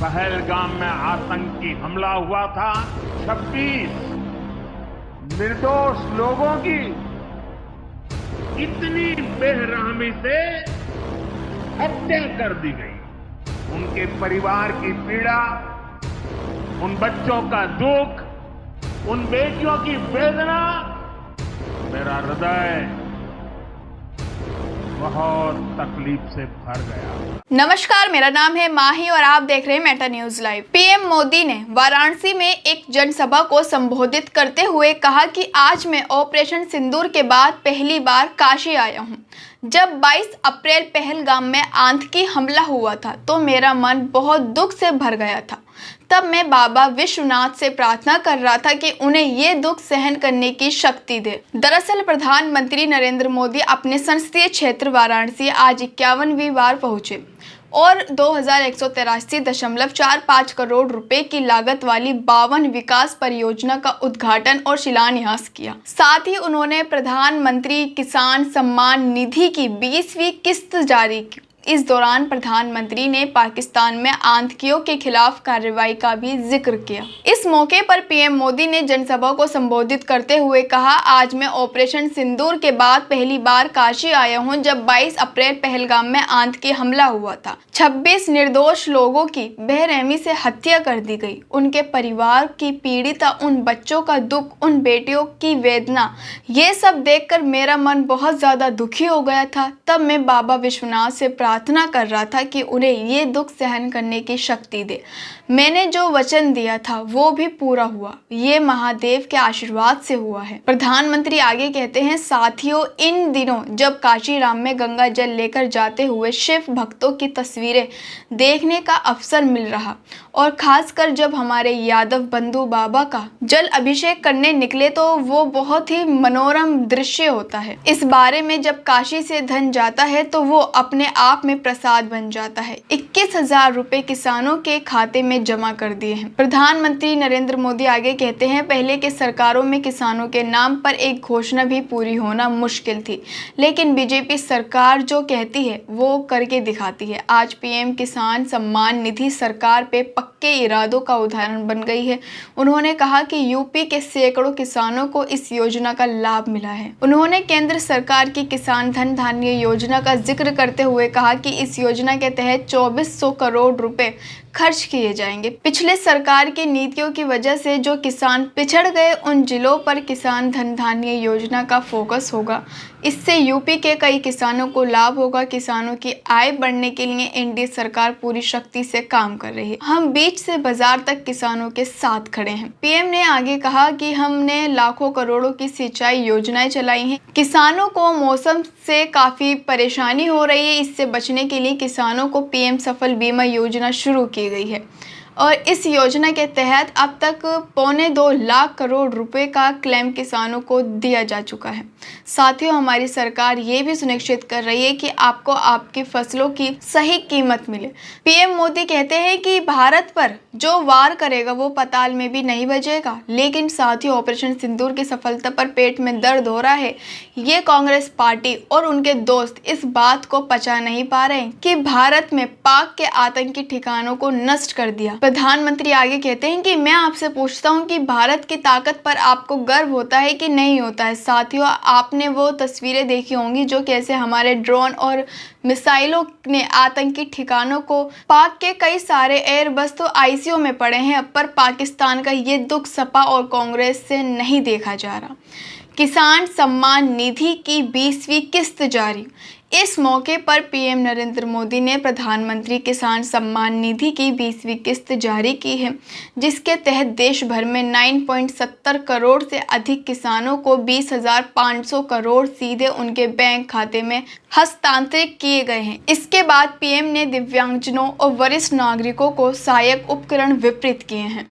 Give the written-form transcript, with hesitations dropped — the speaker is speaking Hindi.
पहलगाम में आतंकी हमला हुआ था, 26 निर्दोष लोगों की इतनी बेरहमी से हत्या कर दी गई। उनके परिवार की पीड़ा, उन बच्चों का दुख, उन बेटियों की वेदना, मेरा हृदय बहुत तकलीफ से भर गया। नमस्कार, मेरा नाम है माही और आप देख रहे हैं Meta news live. PM Modi ने वाराणसी में एक जनसभा को संबोधित करते हुए कहा कि आज मैं ऑपरेशन सिंदूर के बाद पहली बार काशी आया हूं। जब 22 अप्रैल पहलगाम में आतंकी हमला हुआ था तो मेरा मन बहुत दुख से भर गया था। तब मैं बाबा विश्वनाथ से प्रार्थना कर रहा था कि उन्हें ये दुख सहन करने की शक्ति दे। दरअसल प्रधानमंत्री नरेंद्र मोदी अपने संसदीय क्षेत्र वाराणसी आज 51वीं बार पहुंचे और 2183.45 करोड़ रुपए की लागत वाली 52 विकास परियोजना का उद्घाटन और शिलान्यास किया। साथ ही उन्होंने प्रधानमंत्री किसान सम्मान निधि की 20वीं किस्त जारी की। इस दौरान प्रधानमंत्री ने पाकिस्तान में आतंकियों के खिलाफ कार्रवाई का भी जिक्र किया। इस मौके पर पीएम मोदी ने जनसभा को संबोधित करते हुए कहा, आज मैं ऑपरेशन सिंदूर के बाद पहली बार काशी आया हूं। जब 22 अप्रैल पहलगाम में आतंकी हमला हुआ था, 26 निर्दोष लोगों की बेरहमी से हत्या कर दी गई। उनके परिवार की पीड़िता, उन बच्चों का दुख, उन बेटियों की वेदना, ये सब देखकर मेरा मन बहुत ज्यादा दुखी हो गया था। तब मैं बाबा विश्वनाथ से प्रार्थना कर रहा था कि उन्हें ये दुख सहन करने की शक्ति दे। मैंने जो वचन दिया था वो भी पूरा हुआ। ये महादेव के आशीर्वाद से हुआ है। प्रधानमंत्री आगे कहते हैं, साथियों, इन दिनों जब काशी राम में गंगा जल लेकर जाते हुए शिव भक्तों की तस्वीरें देखने का अवसर मिल रहा और खासकर जब हमारे यादव बंधु बाबा का जल अभिषेक करने निकले तो वो बहुत ही मनोरम दृश्य होता है। इस बारे में जब काशी से धन जाता है तो वो अपने आप में प्रसाद बन जाता है। 21,000 रुपए किसानों के खाते में जमा कर दिए हैं। प्रधानमंत्री नरेंद्र मोदी आगे कहते हैं, पहले के सरकारों में किसानों के नाम पर एक घोषणा भी पूरी होना मुश्किल थी, लेकिन बीजेपी सरकार जो कहती है वो करके दिखाती है। आज पीएम किसान सम्मान निधि सरकार पे पक्के इरादों का उदाहरण बन गई है। उन्होंने कहा कि यूपी के सैकड़ों किसानों को इस योजना का लाभ मिला है। उन्होंने केंद्र सरकार की किसान धन धान्य योजना का जिक्र करते हुए कहा कि इस योजना के तहत 2400 करोड़ रुपए खर्च किए जाएंगे। पिछले सरकार की नीतियों की वजह से जो किसान पिछड़ गए, उन जिलों पर किसान धन धान्य योजना का फोकस होगा। इससे यूपी के कई किसानों को लाभ होगा। किसानों की आय बढ़ने के लिए एनडीए सरकार पूरी शक्ति से काम कर रही है। हम बीच से बाजार तक किसानों के साथ खड़े हैं। पीएम ने आगे कहा कि हमने लाखों करोड़ों की सिंचाई योजनाएं चलाई हैं। किसानों को मौसम से काफी परेशानी हो रही है। इससे बचने के लिए किसानों को पीएम सफल बीमा योजना शुरू की गई है और इस योजना के तहत अब तक 2.25 लाख करोड़ रुपए का क्लेम किसानों को दिया जा चुका है। साथियों, हमारी सरकार ये भी सुनिश्चित कर रही है कि आपको आपकी फसलों की सही कीमत मिले। पीएम मोदी कहते हैं कि भारत पर जो वार करेगा वो पाताल में भी नहीं बजेगा। लेकिन साथियों, ऑपरेशन सिंदूर की सफलता पर पेट में दर्द हो रहा है। ये कांग्रेस पार्टी और उनके दोस्त इस बात को पचा नहीं पा रहे कि भारत में पाक के आतंकी ठिकानों को नष्ट कर दिया। प्रधानमंत्री आगे कहते हैं कि मैं आपसे पूछता हूं कि भारत की ताकत पर आपको गर्व होता है कि नहीं होता है। साथियों, आपने वो तस्वीरें देखी होंगी जो कैसे हमारे ड्रोन और मिसाइलों ने आतंकी ठिकानों को, पाक के कई सारे एयरबस तो आईसीयू में पड़े हैं, पर पाकिस्तान का ये दुख सपा और कांग्रेस से नहीं देखा जा रहा। किसान सम्मान निधि की 20वीं किस्त जारी। इस मौके पर पीएम नरेंद्र मोदी ने प्रधानमंत्री किसान सम्मान निधि की 20वीं किस्त जारी की है, जिसके तहत देश भर में 9.70 करोड़ से अधिक किसानों को 20,500 करोड़ सीधे उनके बैंक खाते में हस्तांतरित किए गए हैं। इसके बाद पीएम ने दिव्यांगजनों और वरिष्ठ नागरिकों को सहायक उपकरण वितरित किए हैं।